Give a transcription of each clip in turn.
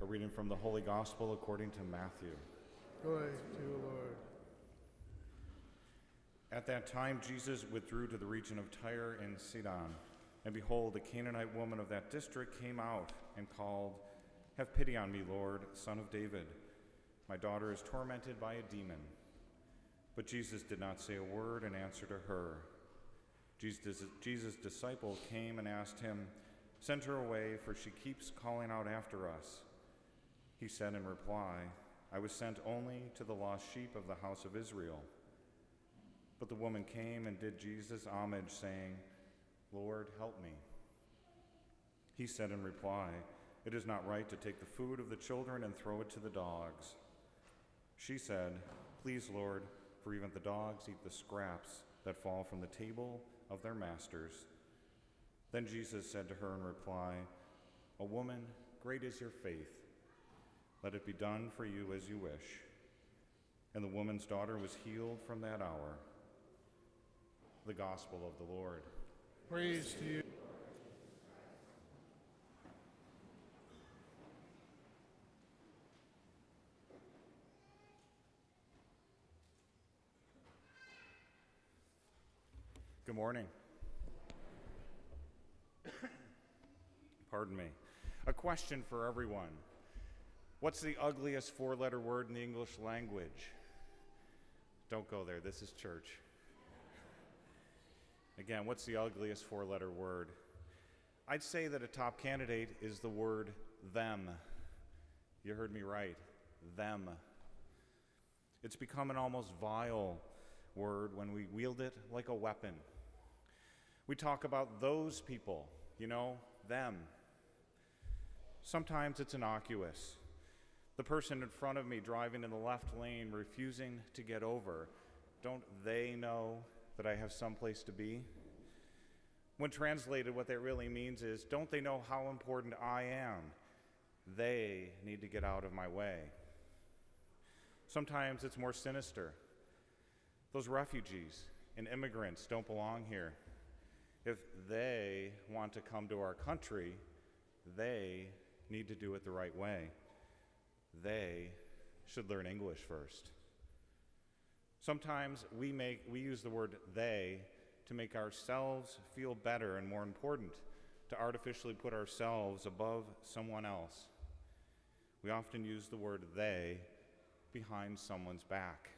A reading from the Holy Gospel according to Matthew. Glory to you, Lord. At that time, Jesus withdrew to the region of Tyre and Sidon. And behold, a Canaanite woman of that district came out and called, "Have pity on me, Lord, Son of David. My daughter is tormented by a demon." But Jesus did not say a word in answer to her. Jesus' disciple came and asked him, "Send her away, for she keeps calling out after us." He said in reply, "I was sent only to the lost sheep of the house of Israel." But the woman came and did Jesus homage, saying, "Lord, help me." He said in reply, "It is not right to take the food of the children and throw it to the dogs." She said, "Please, Lord, for even the dogs eat the scraps that fall from the table of their masters." Then Jesus said to her in reply, "O woman, great is your faith. Let it be done for you as you wish." And the woman's daughter was healed from that hour. The Gospel of the Lord. Praise to you. Good morning. Pardon me. A question for everyone. What's the ugliest four-letter word in the English language? Don't go there. This is church. Again, what's the ugliest four-letter word? I'd say that a top candidate is the word them. You heard me right. Them. It's become an almost vile word when we wield it like a weapon. We talk about those people, them. Sometimes it's innocuous. The person in front of me driving in the left lane refusing to get over. Don't they know that I have someplace to be? When translated, what that really means is, don't they know how important I am? They need to get out of my way. Sometimes it's more sinister. Those refugees and immigrants don't belong here. If they want to come to our country, they need to do it the right way. They should learn English first. Sometimes we use the word they to make ourselves feel better and more important, to artificially put ourselves above someone else. We often use the word they behind someone's back.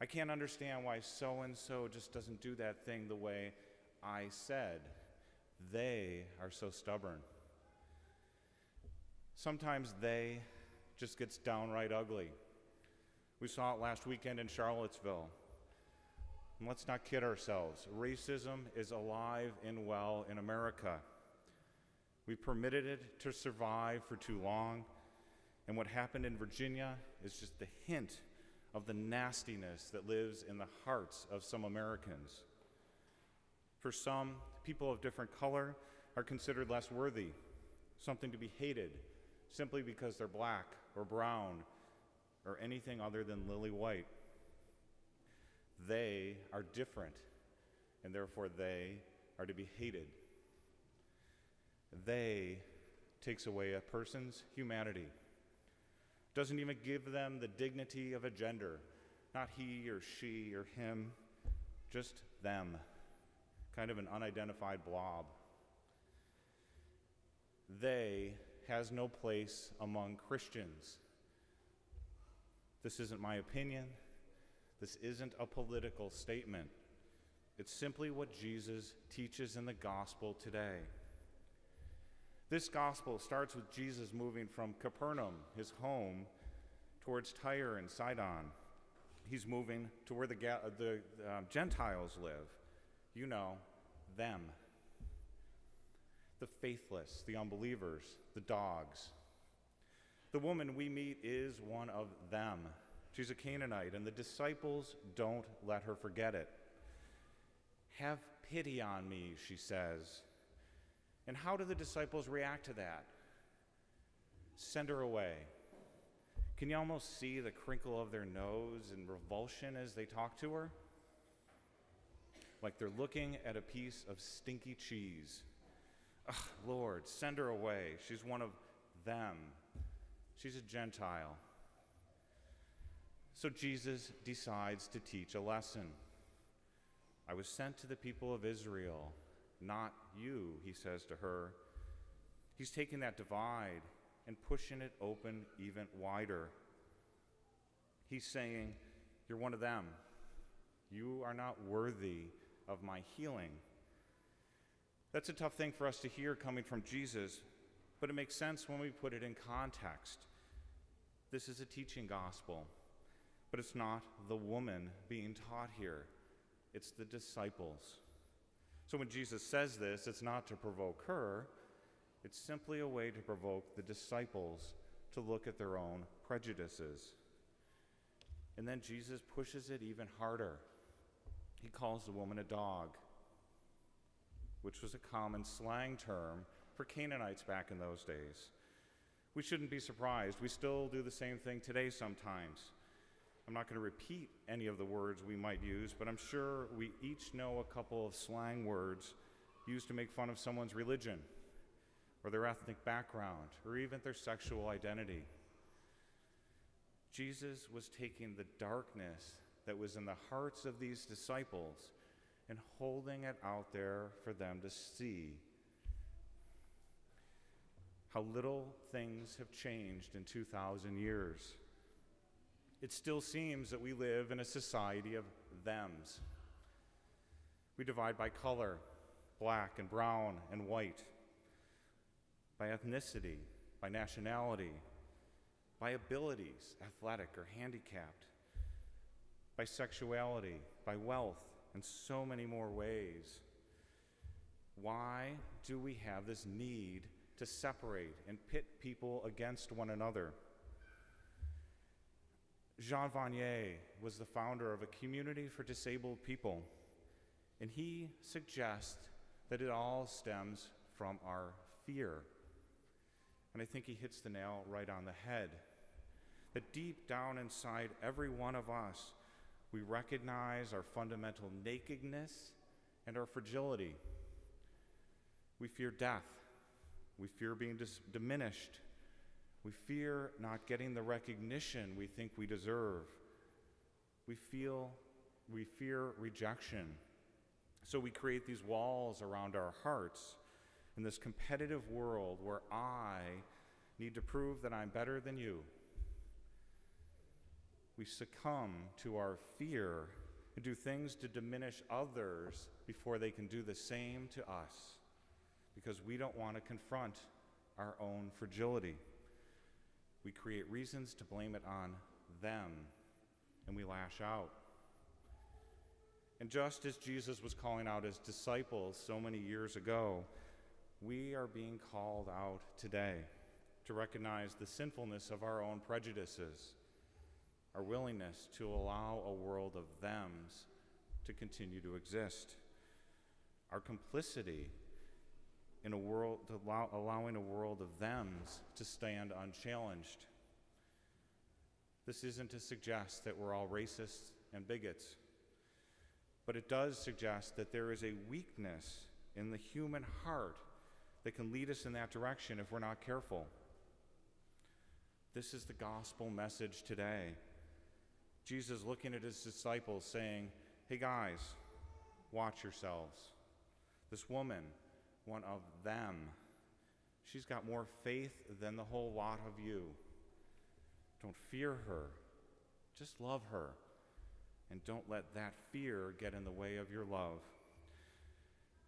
I can't understand why so-and-so just doesn't do that thing the way I said. They are so stubborn. Sometimes they just gets downright ugly. We saw it last weekend in Charlottesville. And let's not kid ourselves. Racism is alive and well in America. We've permitted it to survive for too long. And what happened in Virginia is just the hint of the nastiness that lives in the hearts of some Americans. For some, people of different color are considered less worthy, something to be hated, simply because they're black or brown or anything other than lily white. They are different, and therefore they are to be hated. They takes away a person's humanity. Doesn't even give them the dignity of a gender, not he or she or him, just them, kind of an unidentified blob. They has no place among Christians. This isn't my opinion. This isn't a political statement. It's simply what Jesus teaches in the gospel today. This gospel starts with Jesus moving from Capernaum, his home, towards Tyre and Sidon. He's moving to where the Gentiles live. You know, them. The faithless, the unbelievers, the dogs. The woman we meet is one of them. She's a Canaanite, and the disciples don't let her forget it. "Have pity on me," she says. And how do the disciples react to that? Send her away. Can you almost see the crinkle of their nose in revulsion as they talk to her? Like they're looking at a piece of stinky cheese. Ugh, Lord, send her away. She's one of them. She's a Gentile. So Jesus decides to teach a lesson. I was sent to the people of Israel, not you, he says to her. He's taking that divide and pushing it open even wider. He's saying, you're one of them. You are not worthy of my healing. That's a tough thing for us to hear coming from Jesus, but it makes sense when we put it in context. This is a teaching gospel, but it's not the woman being taught here. It's the disciples. So when Jesus says this, it's not to provoke her. It's simply a way to provoke the disciples to look at their own prejudices. And then Jesus pushes it even harder. He calls the woman a dog, which was a common slang term for Canaanites back in those days. We shouldn't be surprised. We still do the same thing today sometimes. I'm not going to repeat any of the words we might use, but I'm sure we each know a couple of slang words used to make fun of someone's religion, or their ethnic background, or even their sexual identity. Jesus was taking the darkness that was in the hearts of these disciples and holding it out there for them to see. How little things have changed in 2,000 years. It still seems that we live in a society of thems. We divide by color, black and brown and white, by ethnicity, by nationality, by abilities, athletic or handicapped, by sexuality, by wealth, and so many more ways. Why do we have this need to separate and pit people against one another? Jean Vanier was the founder of a community for disabled people, and he suggests that it all stems from our fear. And I think he hits the nail right on the head. That deep down inside every one of us, we recognize our fundamental nakedness and our fragility. We fear death. We fear being diminished. We fear not getting the recognition we think we deserve. We fear rejection. So we create these walls around our hearts in this competitive world where I need to prove that I'm better than you. We succumb to our fear and do things to diminish others before they can do the same to us, because we don't want to confront our own fragility. We create reasons to blame it on them, and we lash out. And just as Jesus was calling out his disciples so many years ago, we are being called out today to recognize the sinfulness of our own prejudices, our willingness to allow a world of thems to continue to exist, our complicity in a world, allowing a world of thems to stand unchallenged. This isn't to suggest that we're all racists and bigots, but it does suggest that there is a weakness in the human heart that can lead us in that direction if we're not careful. This is the gospel message today. Jesus looking at his disciples saying, hey guys, watch yourselves. This woman, one of them, she's got more faith than the whole lot of you. Don't fear her, just love her, and don't let that fear get in the way of your love.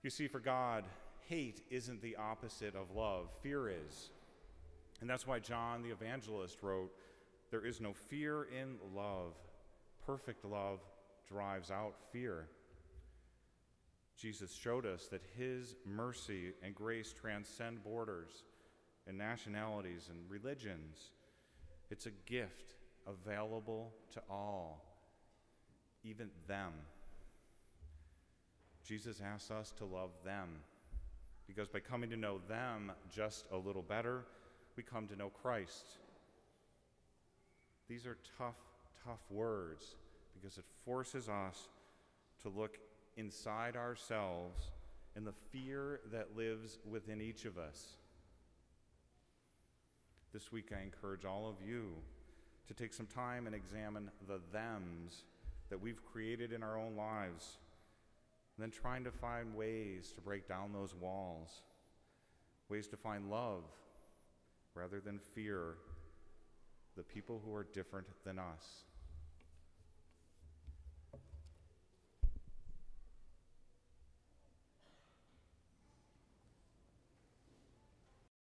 You see, for God, hate isn't the opposite of love, fear is. And that's why John the evangelist wrote, there is no fear in love. Perfect love drives out fear. Jesus showed us that his mercy and grace transcend borders and nationalities and religions. It's a gift available to all, even them. Jesus asks us to love them, because by coming to know them just a little better, we come to know Christ. These are tough words, because it forces us to look inside ourselves and the fear that lives within each of us. This week I encourage all of you to take some time and examine the thems that we've created in our own lives, and then trying to find ways to break down those walls, ways to find love rather than fear the people who are different than us.